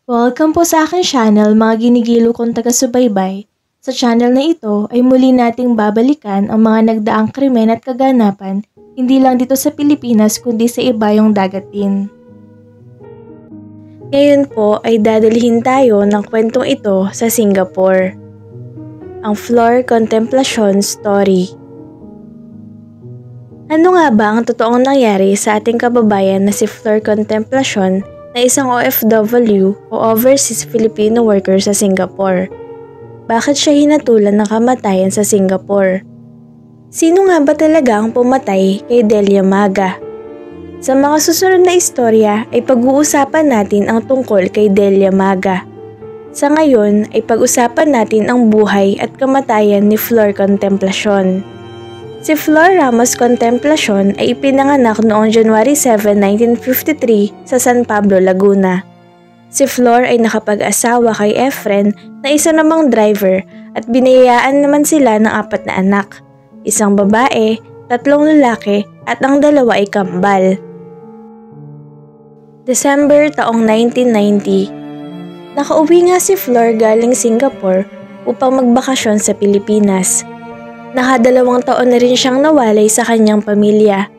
Welcome po sa aking channel mga ginigilo kong taga-subaybay. Sa channel na ito ay muli nating babalikan ang mga nagdaang krimen at kaganapan, hindi lang dito sa Pilipinas kundi sa ibayong dagat din. Ngayon po ay dadalhin tayo ng kwentong ito sa Singapore. Ang Flor Contemplacion Story. Ano nga ba ang totoong nangyari sa ating kababayan na si Flor Contemplacion na isang OFW o Overseas Filipino Worker sa Singapore? Bakit siya hinatulan ng kamatayan sa Singapore? Sino nga ba talaga ang pumatay kay Delia Maga? Sa mga susunod na istorya ay pag-uusapan natin ang tungkol kay Delia Maga. Sa ngayon ay pag-usapan natin ang buhay at kamatayan ni Flor Contemplacion. Si Flor Ramos Contemplacion ay ipinanganak noong January 7, 1953 sa San Pablo, Laguna. Si Flor ay nakapag-asawa kay Efren na isa namang driver at biniyayaan naman sila ng 4 na anak, isang babae, 3 lalaki at ang 2 ay kambal. December taong 1990. Nakauwi nga si Flor galing Singapore upang magbakasyon sa Pilipinas. Naka2 taon na rin siyang nawalay sa kanyang pamilya.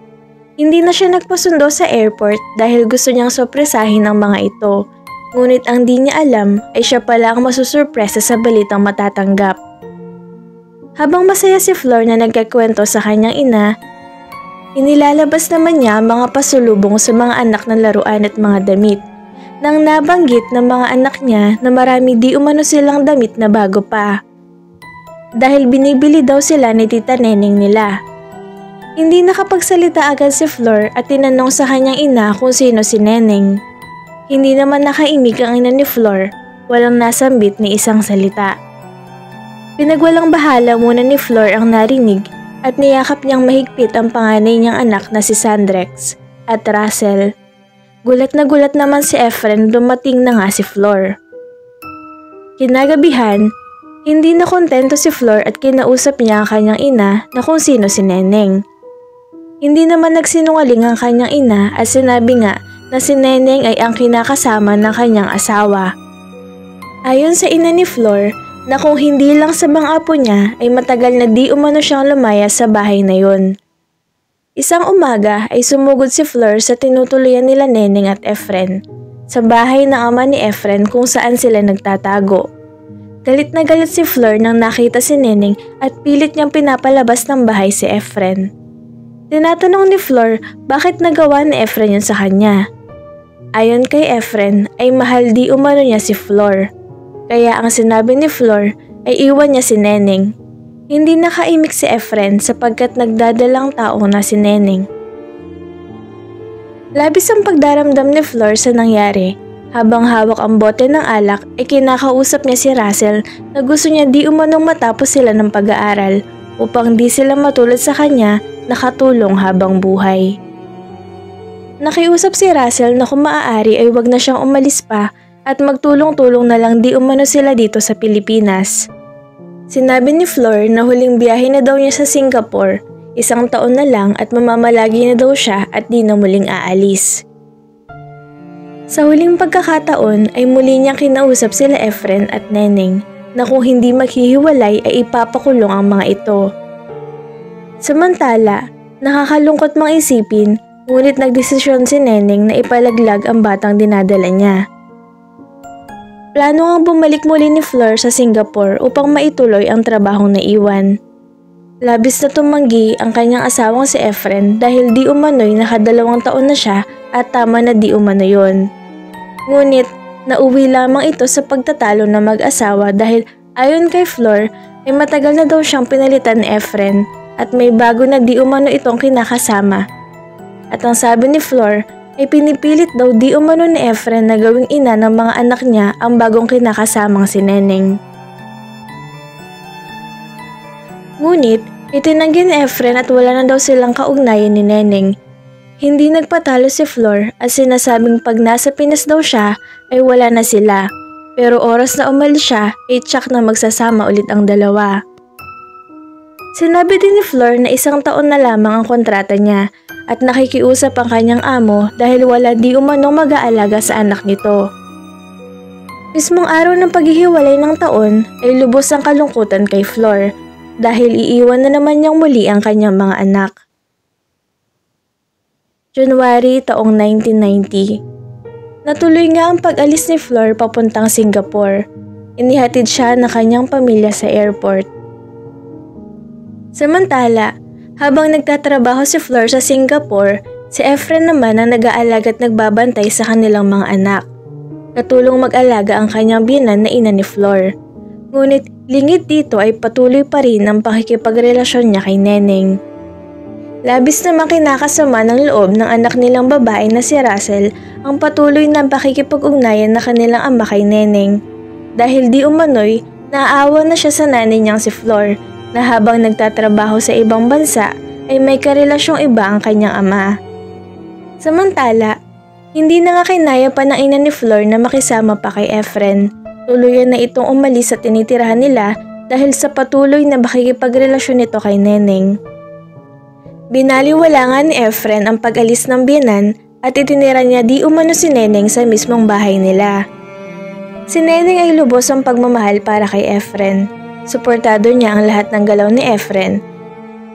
Hindi na siya nagpasundo sa airport dahil gusto niyang sorpresahin ang mga ito. Ngunit ang di niya alam ay siya pala ang masusurpresa sa balitang matatanggap. Habang masaya si Flor na nagkakwento sa kanyang ina, inilalabas naman niya ang mga pasulubong sa mga anak ng laruan at mga damit. Nang nabanggit ng mga anak niya na marami di umano silang damit na bago pa. Dahil binibili daw sila ni Tita Neneng nila. Hindi nakapagsalita agad si Flor at tinanong sa kanyang ina kung sino si Neneng. Hindi naman nakaimik ang ina ni Flor, walang nasambit ni isang salita. Pinagwalang bahala muna ni Flor ang narinig at niyakap niyang mahigpit ang panganay niyang anak na si Sandrex at Russell. Gulat na gulat naman si Efren dumating na nga si Flor. Kinagabihan, hindi na kontento si Flor at kinausap niya ang kanyang ina na kung sino si Neneng. Hindi naman nagsinungaling ang kanyang ina at sinabi nga na si Neneng ay ang kinakasama ng kanyang asawa. Ayon sa ina ni Flor, na kung hindi lang sa mga apo niya ay matagal na di umano siyang lumayas sa bahay na yun. Isang umaga ay sumugod si Flor sa tinutuluyan nila Neneng at Efren, sa bahay ng ama ni Efren kung saan sila nagtatago. Galit na galit si Flor nang nakita si Neneng at pilit niyang pinapalabas ng bahay si Efren. Tinatanong ni Flor bakit nagawa ni Efren yun sa kanya. Ayon kay Efren ay mahal di umano niya si Flor, kaya ang sinabi ni Flor ay iwan niya si Neneng. Hindi nakaimik si Efren sapagkat nagdadalang tao na si Neneng. Labis ang pagdaramdam ni Flor sa nangyari. Habang hawak ang bote ng alak ay kinakausap niya si Russell na gusto niya di umanong matapos sila ng pag-aaral upang di sila matulad sa kanya nakatulong habang buhay. Nakiusap si Russell na kung maaari ay wag na siyang umalis pa at magtulong-tulong na lang di umano sila dito sa Pilipinas. Sinabi ni Flor na huling biyahe na daw niya sa Singapore, 1 taon na lang at mamamalagi na daw siya at di na muling aalis. Sa huling pagkakataon ay muli niyang kinausap sila Efren at Neneng na kung hindi maghihiwalay ay ipapakulong ang mga ito. Samantala, nakakalungkot mang isipin ngunit nagdesisyon si Neneng na ipalaglag ang batang dinadala niya. Plano ngang bumalik muli ni Flor sa Singapore upang maituloy ang trabahong naiwan. Labis na tumanggi ang kanyang asawang si Efren dahil di umano'y naka2 taon na siya at tama na di umano yun. Ngunit nauwi lamang ito sa pagtatalo ng mag-asawa dahil ayon kay Flor ay matagal na daw siyang pinalitan ni Efren at may bago na di umano itong kinakasama. At ang sabi ni Flor ay pinipilit daw di umano ni Efren na gawing ina ng mga anak niya ang bagong kinakasamang si Neneng. Ngunit, itinanggi ni Efren at wala na daw silang kaugnayan ni Neneng. Hindi nagpatalo si Flor at sinasabing pag nasa Pinas daw siya ay wala na sila. Pero oras na umalis siya ay tsak na magsasama ulit ang dalawa. Sinabi din ni Flor na 1 taon na lamang ang kontrata niya at nakikiusap ang kanyang amo dahil wala di umanong mag-aalaga sa anak nito. Mismong araw ng paghihiwalay ng taon ay lubos ang kalungkutan kay Flor dahil iiwan na naman niyang muli ang kanyang mga anak. January taong 1990. Natuloy nga ang pag-alis ni Flor papuntang Singapore. Inihatid siya ng kanyang pamilya sa airport. Samantala, habang nagtatrabaho si Flor sa Singapore, si Efren naman ang nag-aalaga at nagbabantay sa kanilang mga anak. Katulong mag-alaga ang kanyang biyenan na ina ni Flor. Ngunit lingid dito ay patuloy pa rin ang pakikipagrelasyon niya kay Neneng. Labis naman kinakasama ng loob ng anak nilang babae na si Russell ang patuloy na pakikipag-ugnayan na kanilang ama kay Neneng. Dahil di umano'y naaawa na siya sa nanay niyang si Flor na habang nagtatrabaho sa ibang bansa ay may karelasyong iba ang kanyang ama. Samantala, hindi na nga kinaya pa ng ina ni Flor na makisama pa kay Efren. Tuluyan na itong umalis sa tinitirahan nila dahil sa patuloy na pakikipagrelasyon nito kay Neneng. Binaliwala nga ni Efren ang pag-alis ng biyenan at itinira niya di umano si Neneng sa mismong bahay nila. Si Neneng ay lubos ang pagmamahal para kay Efren. Suportado niya ang lahat ng galaw ni Efren.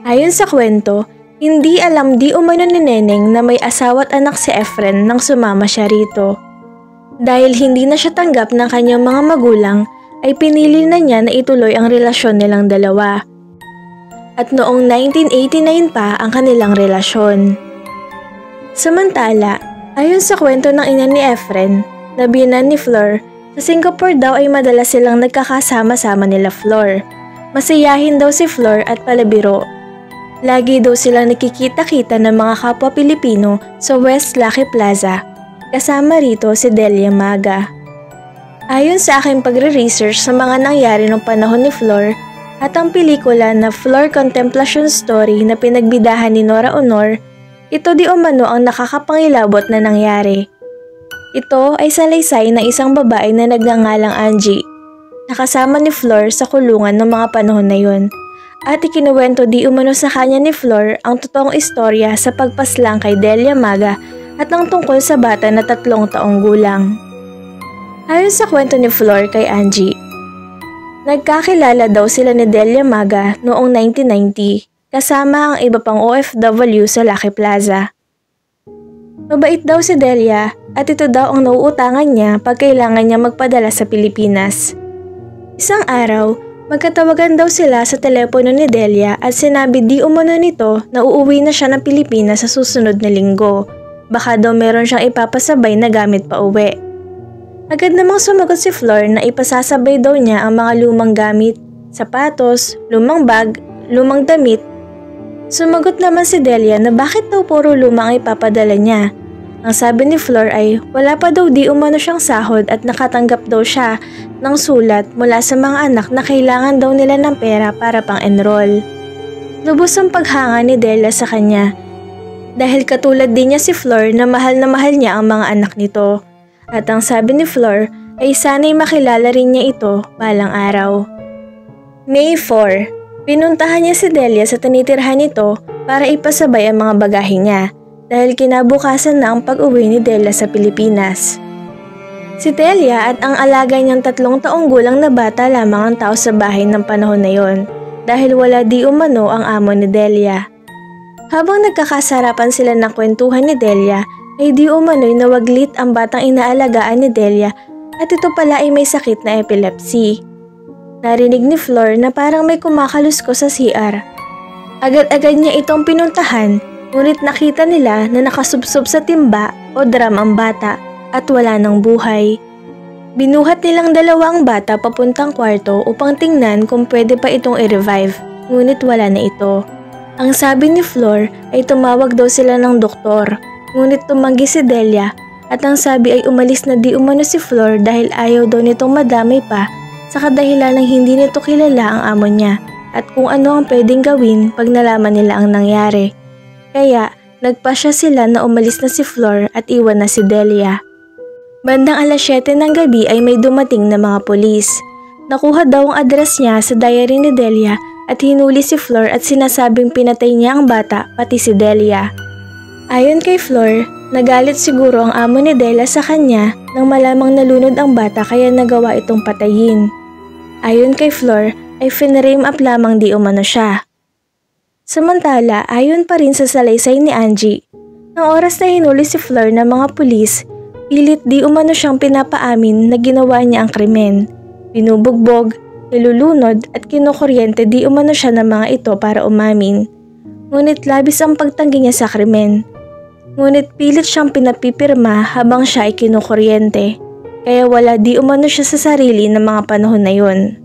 Ayon sa kwento, hindi alam di umano ni Neneng na may asawa at anak si Efren nang sumama siya rito. Dahil hindi na siya tanggap ng kanyang mga magulang, ay pinili na niya na ituloy ang relasyon nilang dalawa. At noong 1989 pa ang kanilang relasyon. Samantala, ayon sa kwento ng ina ni Efren, na biyenan ni Flor, sa Singapore daw ay madalas silang nagkakasama-sama nila Flor. Masayahin daw si Flor at palabiro. Lagi daw silang nakikita-kita ng mga kapwa Pilipino sa West Lucky Plaza. Kasama rito si Delia Maga. Ayon sa aking pagre-research sa mga nangyari noong panahon ni Flor at ang pelikula na Flor Contemplation Story na pinagbidahan ni Nora Honor, ito di umano ang nakakapangilabot na nangyari. Ito ay salaysay ng isang babae na nagngangalang Angie, nakasama ni Flor sa kulungan ng mga panahon na yun. At ikinuwento di umano sa kanya ni Flor ang totoong istorya sa pagpaslang kay Delia Maga at ang tungkol sa bata na 3 taong gulang. Ayon sa kwento ni Flor kay Angie, nagkakilala daw sila ni Delia Maga noong 1990 kasama ang iba pang OFW sa Lucky Plaza. Mabait daw si Delia at ito daw ang nauutangan niya pag kailangan niya magpadala sa Pilipinas. Isang araw, magkatawagan daw sila sa telepono ni Delia at sinabi di umano nito na uuwi na siya ng Pilipinas sa susunod na linggo. Baka daw meron siyang ipapasabay na gamit pa uwi. Agad namang sumagot si Flor na ipasasabay daw niya ang mga lumang gamit, sapatos, lumang bag, lumang damit. Sumagot naman si Delia na bakit daw puro lumang ipapadala niya. Ang sabi ni Flor ay wala pa daw di umano siyang sahod at nakatanggap daw siya ng sulat mula sa mga anak na kailangan daw nila ng pera para pang-enroll. Lubos ang paghanga ni Delia sa kanya dahil katulad din niya si Flor na mahal niya ang mga anak nito. At ang sabi ni Flor ay sana'y makilala rin niya ito balang araw. May 4, pinuntahan niya si Delia sa tinitirhan nito para ipasabay ang mga bagahe niya dahil kinabukasan na ang pag-uwi ni Delia sa Pilipinas. Si Delia at ang alaga niyang 3 taong gulang na bata lamang ang tao sa bahay ng panahon na yon dahil wala di umano ang amo ni Delia. Habang nagkakasarapan sila ng kwentuhan ni Delia, ay di umano'y nawaglit ang batang inaalagaan ni Delia at ito pala ay may sakit na epilepsy. Narinig ni Flor na parang may kumakalusko sa CR. Agad-agad niya itong pinuntahan, ngunit nakita nila na nakasubsob sa timba o drum ang bata at wala ng buhay. Binuhat nilang 2 ang bata papuntang kwarto upang tingnan kung pwede pa itong i-revive, ngunit wala na ito. Ang sabi ni Flor ay tumawag daw sila ng doktor, ngunit tumanggi si Delia at ang sabi ay umalis na di umano si Flor dahil ayaw daw nitong madamay pa sa kadahilan ng hindi nito kilala ang amo niya at kung ano ang pwedeng gawin pag nalaman nila ang nangyari. Kaya nagpasya sila na umalis na si Flor at iwan na si Delia. Bandang alas 7 ng gabi ay may dumating na mga pulis. Nakuha daw ang address niya sa diary ni Delia at hinuli si Flor at sinasabing pinatay niya ang bata pati si Delia. Ayon kay Flor, Nagalit siguro ang amo ni Della sa kanya nang malamang nalunod ang bata kaya nagawa itong patayin. Ayon kay Flor ay finrame up lamang di umano siya. Samantala, ayon pa rin sa salaysay ni Angie, ng oras na hinuli si Flor ng mga pulis, pilit di umano siyang pinapaamin na ginawa niya ang krimen. Binubugbog, nilulunod at kinukuryente di umano siya ng mga ito para umamin. Ngunit labis ang pagtanggi niya sa krimen. Ngunit pilit siyang pinapipirma habang siya ay kinukuryente, kaya wala di umano siya sa sarili ng mga panahon na yun.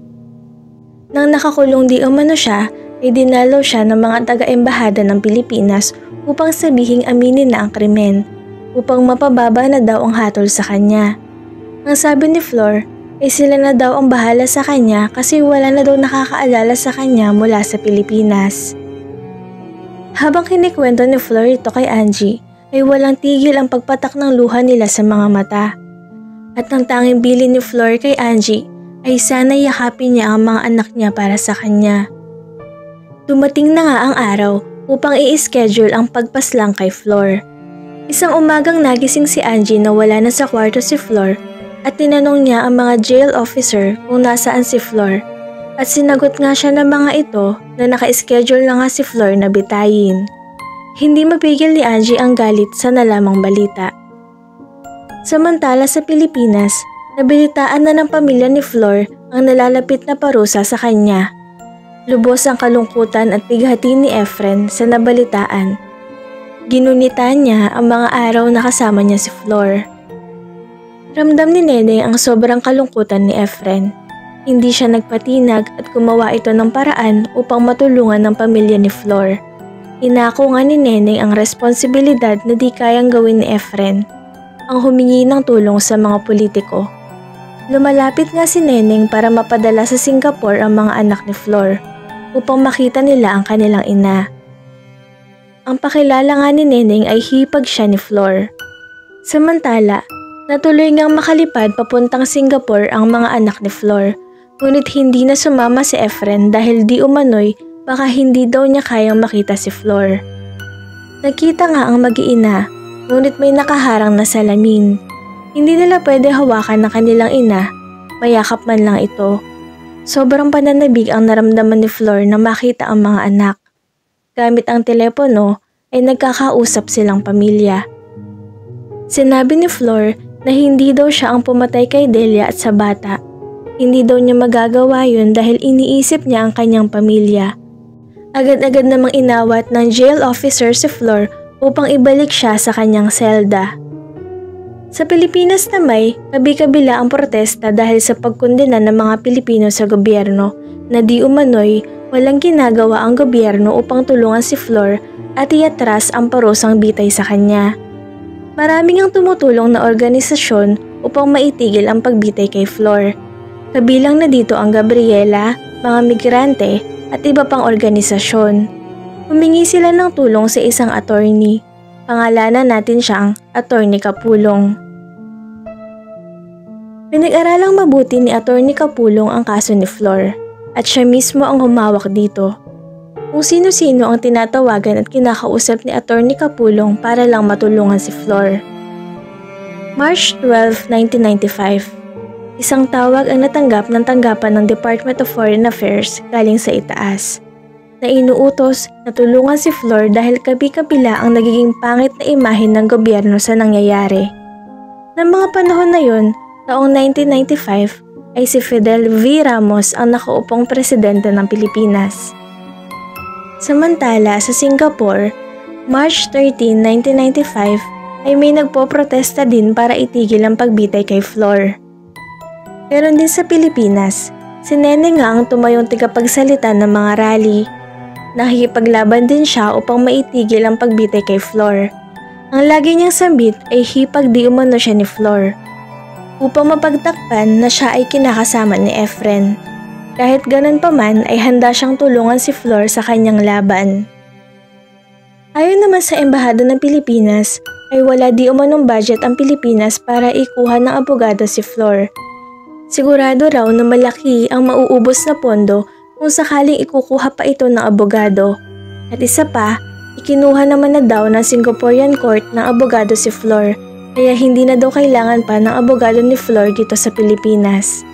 Nang nakakulong di umano siya, ay dinalaw siya ng mga taga-embahada ng Pilipinas upang sabihing aminin na ang krimen, upang mapababa na daw ang hatol sa kanya. Ang sabi ni Flor ay sila na daw ang bahala sa kanya kasi wala na daw nakakaalala sa kanya mula sa Pilipinas. Habang kinikwento ni Flor ito kay Angie, ay walang tigil ang pagpatak ng luha nila sa mga mata. At ang tanging bilin ni Flor kay Angie ay sana yakapin niya ang mga anak niya para sa kanya. Dumating na nga ang araw upang i-schedule ang pagpaslang kay Flor. Isang umagang nagising si Angie na wala na sa kwarto si Flor at tinanong niya ang mga jail officer kung nasaan si Flor at sinagot nga siya ng mga ito na naka-schedule na nga si Flor na bitayin. Hindi mapigil ni Angie ang galit sa nalamang balita. Samantala sa Pilipinas, nabalitaan na ng pamilya ni Flor ang nalalapit na parusa sa kanya. Lubos ang kalungkutan at bighati ni Efren sa nabalitaan. Ginunita niya ang mga araw na kasama niya si Flor. Ramdam ni Neneng ang sobrang kalungkutan ni Efren. Hindi siya nagpatinag at gumawa ito ng paraan upang matulungan ng pamilya ni Flor. Inako nga ni Neneng ang responsibilidad na di kayang gawin ni Efren, ang humingi ng tulong sa mga politiko. Lumalapit nga si Neneng para mapadala sa Singapore ang mga anak ni Flor upang makita nila ang kanilang ina. Ang pakilala nga ni Neneng ay hipag siya ni Flor. Samantala, natuloy ngang makalipad papuntang Singapore ang mga anak ni Flor, ngunit hindi na sumama si Efren dahil di umano'y baka hindi daw niya kayang makita si Flor. Nakita nga ang mag-iina, ngunit may nakaharang na salamin. Hindi nila pwede hawakan ng kanilang ina, mayakap man lang ito. Sobrang pananabig ang naramdaman ni Flor na makita ang mga anak. Gamit ang telepono ay nagkakausap silang pamilya. Sinabi ni Flor na hindi daw siya ang pumatay kay Delia at sa bata. Hindi daw niya magagawa yun dahil iniisip niya ang kanyang pamilya. Agad-agad namang inawat ng jail officer si Flor upang ibalik siya sa kanyang selda. Sa Pilipinas naman, kabi-kabila ang protesta dahil sa pagkondena ng mga Pilipino sa gobyerno na di umano'y walang ginagawa ang gobyerno upang tulungan si Flor at iatras ang parusang bitay sa kanya. Maraming ang tumutulong na organisasyon upang maitigil ang pagbitay kay Flor. Kabilang na dito ang Gabriela, mga migrante at iba pang organisasyon. Humingi sila ng tulong sa isang attorney. Pangalanan natin siyang Attorney Kapulong. Pinag-aralang mabuti ni Attorney Kapulong ang kaso ni Flor at siya mismo ang humawak dito. Kung sino-sino ang tinatawagan at kinakausap ni Attorney Kapulong para lang matulungan si Flor. March 12, 1995. Isang tawag ang natanggap ng tanggapan ng Department of Foreign Affairs galing sa itaas, na inuutos na tulungan si Flor dahil kabi-kabila ang nagiging pangit na imahe ng gobyerno sa nangyayari. Ng mga panahon na yun, taong 1995, ay si Fidel V. Ramos ang nakaupong presidente ng Pilipinas. Samantala sa Singapore, March 13, 1995, ay may nagpoprotesta din para itigil ang pagbitay kay Flor. Meron din sa Pilipinas, si Neneng nga ang tumayong tigapagsalita ng mga rally. Nakikipaglaban din siya upang maitigil ang pagbitay kay Flor. Ang lagi niyang sambit ay hipag di umano siya ni Flor. Upang mapagtakpan na siya ay kinakasama ni Efren. Kahit ganun pa man ay handa siyang tulungan si Flor sa kanyang laban. Ayon naman sa Embahada ng Pilipinas, ay wala di umanong budget ang Pilipinas para ikuha ng abogado si Flor. Sigurado raw na malaki ang mauubos na pondo kung sakaling ikukuha pa ito ng abogado. At isa pa, Ikinuha naman na daw ng Singaporean court ng abogado si Flor, kaya hindi na daw kailangan pa ng abogado ni Flor dito sa Pilipinas.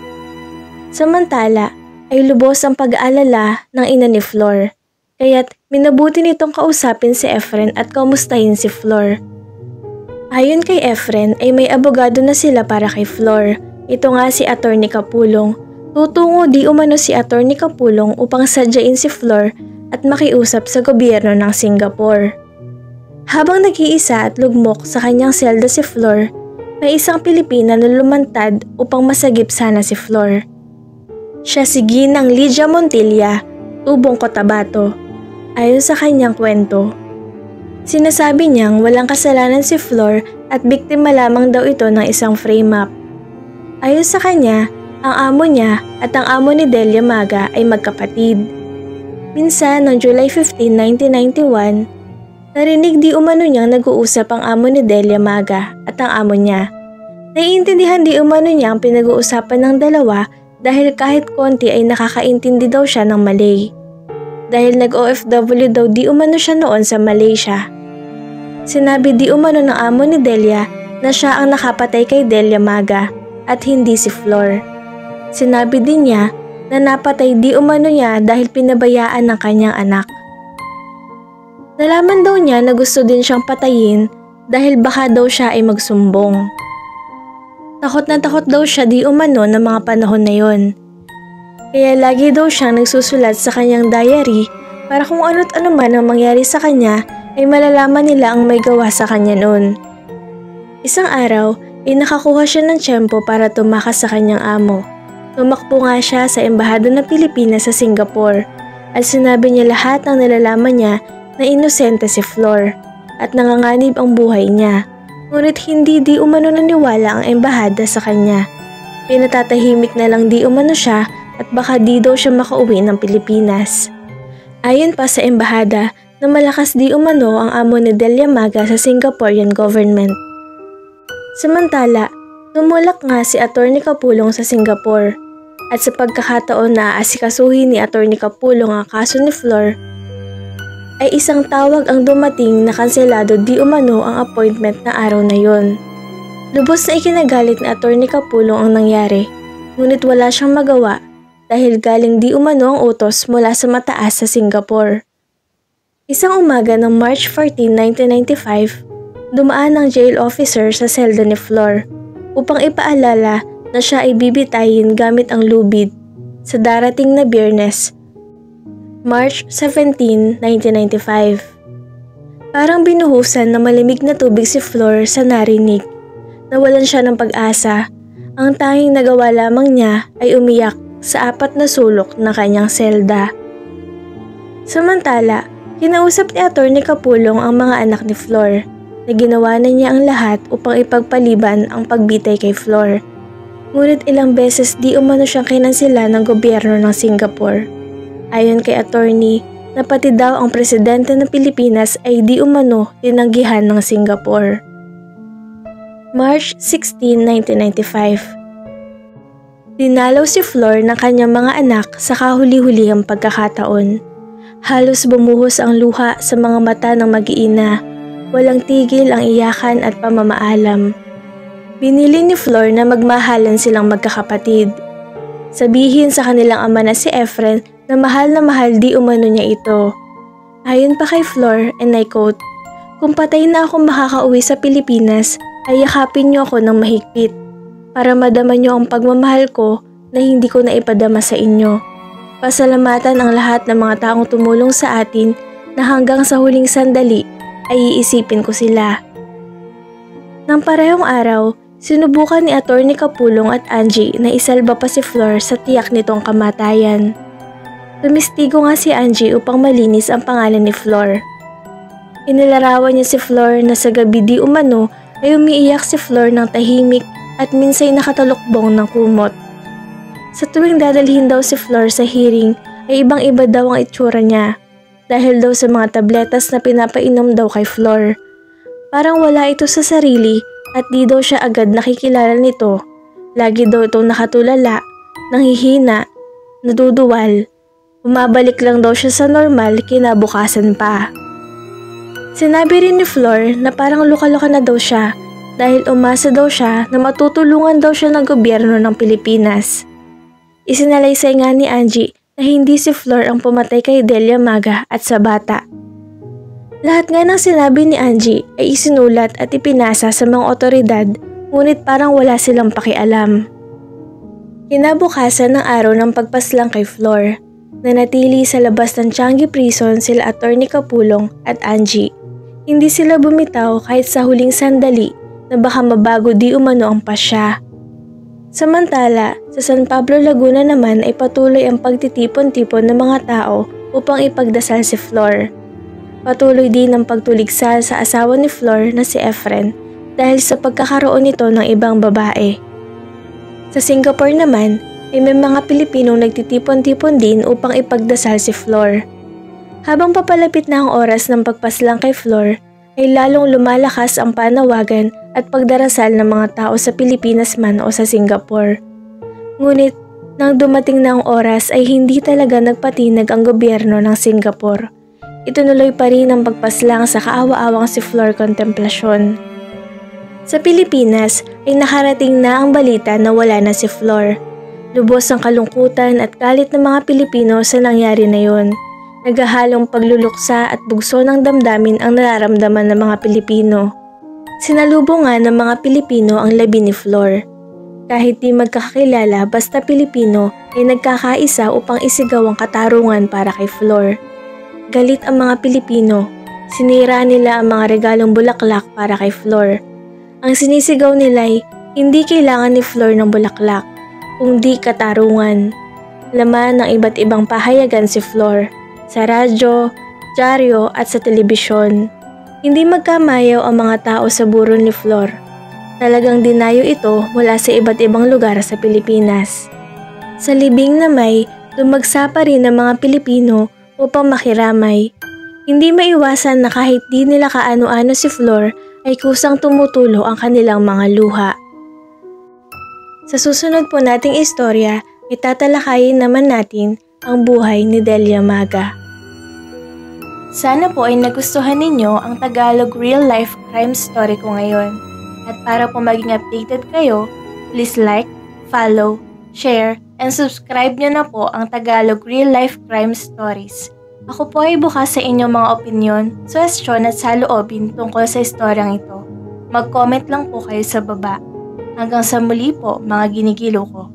Samantala ay lubos ang pag-aalala ng ina ni Flor, kaya't minabuti nitong kausapin si Efren at kamustahin si Flor. Ayon kay Efren ay may abogado na sila para kay Flor. Ito nga si Attorney Kapulong. Tutungo di umano si Attorney Kapulong upang sadyain si Flor at makiusap sa gobyerno ng Singapore. Habang nag-iisa at lugmok sa kanyang selda si Flor, may isang Pilipina na lumantad upang masagip sana si Flor. Siya si Ginang Lydia Montilla, Tubong Cotabato. Ayon sa kanyang kwento, sinasabi niyang walang kasalanan si Flor at biktima lamang daw ito ng isang frame-up. Ayon sa kanya, ang amo niya at ang amo ni Delia Maga ay magkapatid. Minsan, noong July 15, 1991, narinig di umano niyang nag-uusap ang amo ni Delia Maga at ang amo niya. Naiintindihan di umano niya ang pinag-uusapan ng dalawa dahil kahit konti ay nakakaintindi daw siya ng Malay. Dahil nag-OFW daw di umano siya noon sa Malaysia. Sinabi di umano ng amo ni Delia na siya ang nakapatay kay Delia Maga at hindi si Flor. Sinabi din niya na napatay di umano niya dahil pinabayaan ng kanyang anak. Nalaman daw niya na gusto din siyang patayin dahil baka daw siya ay magsumbong. Takot na takot daw siya di umano ng mga panahon na yon. Kaya lagi daw siyang nagsusulat sa kanyang diary para kung ano't ano man ang mangyari sa kanya ay malalaman nila ang may gawa sa kanya noon. Isang araw ay nakakuha siya ng tiyempo para tumakas sa kanyang amo. Tumakbo nga siya sa embahada ng Pilipinas sa Singapore at sinabi niya lahat ng nalalaman niya na inosente si Flor at nanganganib ang buhay niya. Ngunit hindi di umano naniwala ang embahada sa kanya. Pinatatahimik na lang di umano siya at baka di daw siya makauwi ng Pilipinas. Ayon pa sa embahada na malakas di umano ang amo ni Delia Maga sa Singaporean government. Samantala, tumulak nga si Attorney Kapulong sa Singapore at sa pagkakataon na aasikasuhin ni Attorney Kapulong ang kaso ni Flor, ay isang tawag ang dumating na kanselado di umano ang appointment na araw na yon. Lubos na ikinagalit ni Attorney Kapulong ang nangyari, ngunit wala siyang magawa dahil galing di umano ang utos mula sa mataas sa Singapore. Isang umaga ng March 14, 1995, dumaan ang jail officer sa selda ni Flor upang ipaalala na siya ay bibitayin gamit ang lubid sa darating na Biyernes, March 17, 1995. Parang binuhusan ng malamig na tubig si Flor sa narinig. Nawalan siya ng pag-asa. Ang tanging nagawa lamang niya ay umiyak sa 4 na sulok ng kanyang selda. Samantala, kinausap ni Attorney Kapulong ang mga anak ni Flor na ginawa na niya ang lahat upang ipagpaliban ang pagbitay kay Flor. Ngunit ilang beses di umano siyang kinansela ng gobyerno ng Singapore. Ayon kay attorney, na pati daw ang presidente ng Pilipinas ay di umano tinanggihan ng Singapore. March 16, 1995. Dinalaw si Flor ng kanyang mga anak sa kahuli-hulihang pagkakataon. Halos bumuhos ang luha sa mga mata ng mag-iina. Walang tigil ang iyakan at pamamaalam. Binili ni Flor na magmahalan silang magkakapatid. Sabihin sa kanilang ama na si Efren na mahal di umano niya ito. Ayon pa kay Flor, and I quote, "Kung patay na ako makakauwi sa Pilipinas, ay yakapin niyo ako ng mahigpit para madama niyo ang pagmamahal ko na hindi ko na ipadama sa inyo. Pasalamatan ang lahat ng mga taong tumulong sa atin na hanggang sa huling sandali ay iisipin ko sila." Nang parehong araw, sinubukan ni Attorney Kapulong at Angie na isalba pa si Flor sa tiyak nitong kamatayan. Tumistigo nga si Angie upang malinis ang pangalan ni Flor. Inilarawan niya si Flor na sa gabi di umano ay umiiyak si Flor ng tahimik at minsay nakatalukbong ng kumot. Sa tuwing dadalhin daw si Flor sa hearing ay ibang-iba daw ang itsura niya dahil daw sa mga tabletas na pinapainom daw kay Flor. Parang wala ito sa sarili at di daw siya agad nakikilala nito. Lagi daw itong nakatulala, nanghihina, naduduwal. Bumabalik lang daw siya sa normal kinabukasan pa. Sinabi rin ni Flor na parang luka-luka na daw siya dahil umasa daw siya na matutulungan daw siya ng gobyerno ng Pilipinas. Isinalaysay nga ni Angie na hindi si Flor ang pumatay kay Delia Maga at sa bata. Lahat nga ng sinabi ni Angie ay isinulat at ipinasa sa mga otoridad, ngunit parang wala silang pakialam. Kinabukasan ng araw ng pagpaslang kay Flor, nanatili sa labas ng Changi Prison sila Attorney Capulong at Angie. Hindi sila bumitaw kahit sa huling sandali na baka mabago di umano ang pasya. Samantala, sa San Pablo, Laguna naman ay patuloy ang pagtitipon-tipon ng mga tao upang ipagdasal si Flor. Patuloy din ang pagtuligsa sa asawa ni Flor na si Efren dahil sa pagkakaroon nito ng ibang babae. Sa Singapore naman ay may mga Pilipinong nagtitipon-tipon din upang ipagdasal si Flor. Habang papalapit na ang oras ng pagpaslang kay Flor, ay lalong lumalakas ang panawagan at pagdarasal ng mga tao sa Pilipinas man o sa Singapore. Ngunit, nang dumating na ang oras ay hindi talaga nagpatinag ang gobyerno ng Singapore. Itunuloy pa rin ang pagpaslang sa kaawa-awang si Flor Contemplasyon. Sa Pilipinas ay nakarating na ang balita na wala na si Flor. Lubos ang kalungkutan at galit ng mga Pilipino sa nangyari na yun. Naghahalong pagluluksa at bugso ng damdamin ang nararamdaman ng mga Pilipino. Sinalubong nga ng mga Pilipino ang labi ni Flor. Kahit di magkakilala basta Pilipino ay nagkakaisa upang isigaw ang katarungan para kay Flor. Galit ang mga Pilipino. Sinira nila ang mga regalong bulaklak para kay Flor. Ang sinisigaw nila ay hindi kailangan ni Flor ng bulaklak, kundi katarungan. Laman ng iba't ibang pahayagan si Flor, sa radyo, dyaryo at sa telebisyon. Hindi magkamayaw ang mga tao sa buron ni Flor. Talagang dinayo ito mula sa iba't ibang lugar sa Pilipinas. Sa libing na May, dumagsa pa rin ang mga Pilipino upang makiramay. Hindi maiwasan na kahit di nila kaano-ano si Flor, ay kusang tumutulo ang kanilang mga luha. Sa susunod po nating istorya, itatalakayin naman natin ang buhay ni Delia Maga. Sana po ay nagustuhan ninyo ang Tagalog real-life crime story ko ngayon. At para po maging updated kayo, please like, follow, share, and subscribe nyo na po ang Tagalog real-life crime stories. Ako po ay bukas sa inyong mga opinyon, suwestyon at saloobin tungkol sa istoryang ito. Mag-comment lang po kayo sa baba. Hanggang sa muli po mga ginigilo ko.